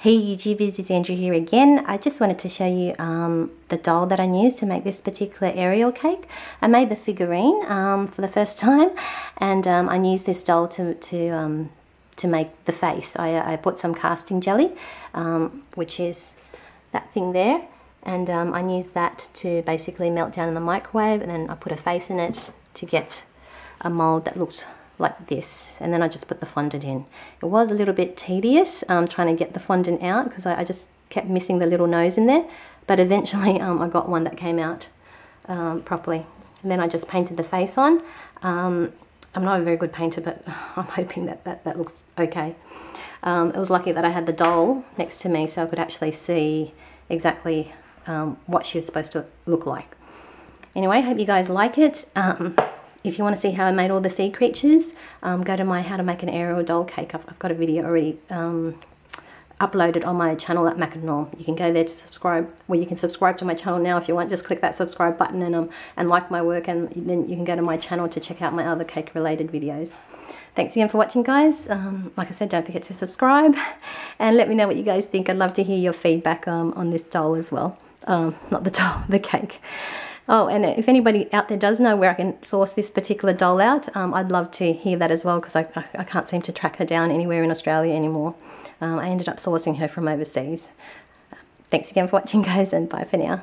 Hey YouTubers, it's Andrew here again. I just wanted to show you the doll that I used to make this particular Ariel cake. I made the figurine for the first time, and I used this doll to make the face. I put some casting jelly, which is that thing there, and I used that to basically melt down in the microwave, and then I put a face in it to get a mold that looked like this, and then I just put the fondant in. It was a little bit tedious trying to get the fondant out because I just kept missing the little nose in there, but eventually I got one that came out properly. And then I just painted the face on. I'm not a very good painter, but I'm hoping that looks okay. It was lucky that I had the doll next to me so I could actually see exactly what she was supposed to look like. Anyway, I hope you guys like it. If you want to see how I made all the sea creatures, go to my How to Make an Ariel Doll Cake. I've got a video already uploaded on my channel at Mackandnorm. You can go there to subscribe. Well, you can subscribe to my channel now if you want. Just click that subscribe button and like my work, and then you can go to my channel to check out my other cake related videos. Thanks again for watching, guys. Like I said, don't forget to subscribe and let me know what you guys think. I'd love to hear your feedback on this doll as well. Not the doll, the cake. Oh, and if anybody out there does know where I can source this particular doll out, I'd love to hear that as well, because I can't seem to track her down anywhere in Australia anymore. I ended up sourcing her from overseas. Thanks again for watching, guys, and bye for now.